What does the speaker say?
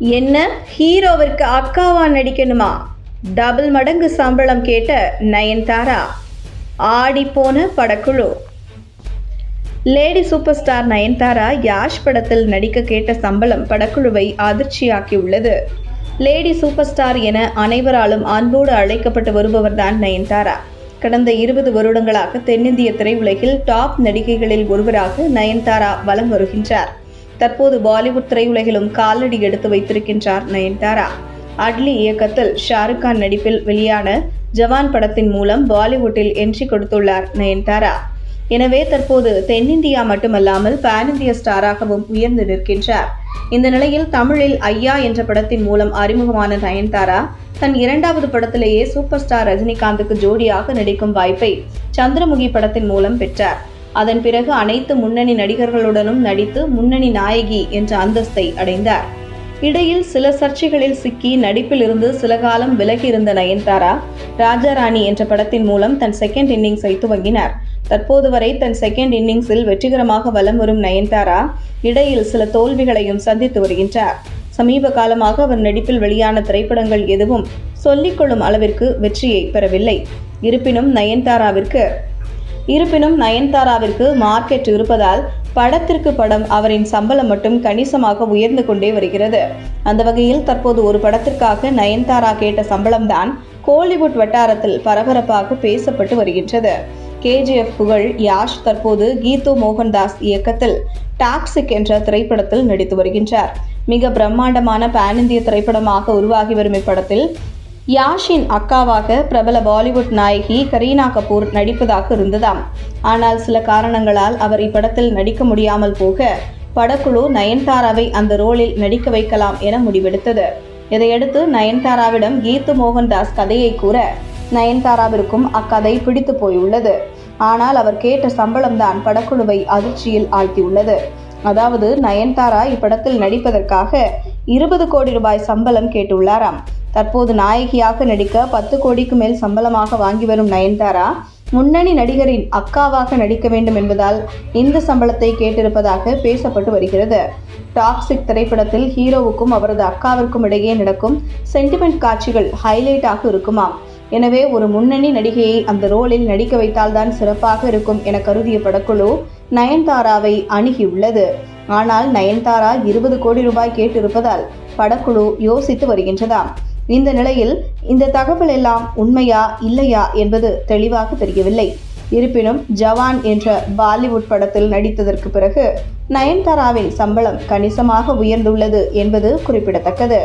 என்ன ஹீரோவிற்கு அக்காவா நடிக்கணுமா? டபுள் மடங்கு சம்பளம் கேட்ட நயன்தாரா. ஆடிப்போன படக்குழு. Lady super star Nayanthara Yash படத்தில் நடிக்க கேட்ட சம்பளம் படக்குழுவை அதிர்ச்சியாக்கியுள்ளது. லேடி சூப்பர் ஸ்டார் என அனைவராலும் அன்போடு அழைக்கப்பட்டு வருபவர்தான் நயன்தாரா. கடந்த 20 வருடங்களாக தென்னிந்திய திரையுலகில் டாப் நடிகைகளில் ஒருவராக நயன்தாரா வலம் வருகின்றார். தற்போது பாலிவுட் திரையுலகிலும் காலடி எடுத்து வைத்திருக்கின்றார் நயன்தாரா. அட்லி இயக்கத்தில் ஷாருக் கான் நடிப்பில் வெளியான ஜவான் படத்தின் மூலம் பாலிவுட்டில் என்ட்ரி கொடுத்துள்ளார் நயன்தாரா. எனவே தற்போது தென்னிந்தியா மட்டுமல்லாமல் பேன் இந்திய ஸ்டாராகவும் உயர்ந்து நிற்கின்றார். இந்த நிலையில் தமிழில் ஐயா என்ற படத்தின் மூலம் அறிமுகமான நயன்தாரா தன் 2வது படத்திலேயே சூப்பர் ஸ்டார் ரஜினிகாந்துக்கு ஜோடியாக நடிக்கும் வாய்ப்பை சந்திரமுகி படத்தின் மூலம் பெற்றார். அதன் பிறகு அனைத்து முன்னணி நடிகர்களுடனும் நடித்து முன்னணி நாயகி என்ற அந்தஸ்தை அடைந்தார். இடையில் சில சர்ச்சைகளில் சிக்கி நடிப்பில் இருந்து சில காலம் விலகி இருந்த நயன்தாரா ராஜாராணி என்ற படத்தின் மூலம் தன் செகண்ட் இன்னிங்ஸை துவங்கினார். தற்போது வரை தன் செகண்ட் இன்னிங்ஸில் வெற்றிகரமாக வலம் வரும் நயன்தாரா இடையில் சில தோல்விகளையும் சந்தித்து வருகின்றார். சமீப காலமாக அவர் நடிப்பில் வெளியான திரைப்படங்கள் எதுவும் சொல்லிக்கொள்ளும் அளவிற்கு வெற்றியை பெறவில்லை. இருப்பினும் நயன்தாராவிற்கு மார்க்கெட் இருப்பதால் படத்திற்கு படம் அவரின் சம்பளம் மட்டும் கணிசமாக உயர்ந்து கொண்டே வருகிறது. அந்த வகையில் தற்போது ஒரு படத்திற்காக நயன்தாரா கேட்ட சம்பளம்தான் கோலிவுட் வட்டாரத்தில் பரபரப்பாக பேசப்பட்டு வருகின்றது. KGF புகழ் யாஷ் தற்போது கீது மோகன்தாஸ் இயக்கத்தில் டாக்ஸிக் என்ற திரைப்படத்தில் நடித்து வருகின்றார். மிக பிரம்மாண்டமான பேன் இந்திய திரைப்படமாக உருவாகி வரும் இப்படத்தில் யாஷின் அக்காவாக பிரபல பாலிவுட் நாயகி கரீனா கபூர் நடிப்பதாக இருந்ததாம். ஆனால் சில காரணங்களால் அவர் இப்படத்தில் நடிக்க முடியாமல் போக படக்குழு நயன்தாராவை அந்த ரோலில் நடிக்க வைக்கலாம் என முடிவெடுத்தது. இதையடுத்து நயன்தாராவிடம் கீது மோகன்தாஸ் கதையை கூற நயன்தாராவிற்கும் அக்கதை பிடித்து போயுள்ளது. ஆனால் அவர் கேட்ட சம்பளம்தான் படக்குழுவை அதிர்ச்சியில் ஆழ்த்தியுள்ளது. அதாவது நயன்தாரா இப்படத்தில் நடிப்பதற்காக 20 கோடி ரூபாய் சம்பளம் கேட்டுள்ளாராம். தற்போது நாயகியாக நடிக்க 10 கோடிக்கு மேல் சம்பளமாக வாங்கி வரும் நயன்தாரா முன்னணி நடிகரின் அக்காவாக நடிக்க வேண்டும் என்பதால் இந்த சம்பளத்தை கேட்டிருப்பதாக பேசப்பட்டு வருகிறது. டாக்ஸிக் திரைப்படத்தில் ஹீரோவுக்கும் அவரது அக்காவிற்கும் இடையே நடக்கும் சென்டிமெண்ட் காட்சிகள் ஹைலைட்டாக இருக்குமாம். எனவே ஒரு முன்னணி நடிகையை அந்த ரோலில் நடிக்க வைத்தால்தான் சிறப்பாக இருக்கும் என கருதிய படக்குழு நயன்தாராவை அணுகியுள்ளது. ஆனால் நயன்தாரா 20 கோடி ரூபாய் கேட்டிருப்பதால் படக்குழு யோசித்து வருகின்றதாம். இந்த நிலையில் இந்த தகவல் எல்லாம் உண்மையா இல்லையா என்பது தெளிவாக தெரியவில்லை. இருப்பினும் ஜவான் என்ற பாலிவுட் படத்தில் நடித்ததற்கு பிறகு நயன்தாராவின் சம்பளம் கணிசமாக உயர்ந்துள்ளது என்பது குறிப்பிடத்தக்கது.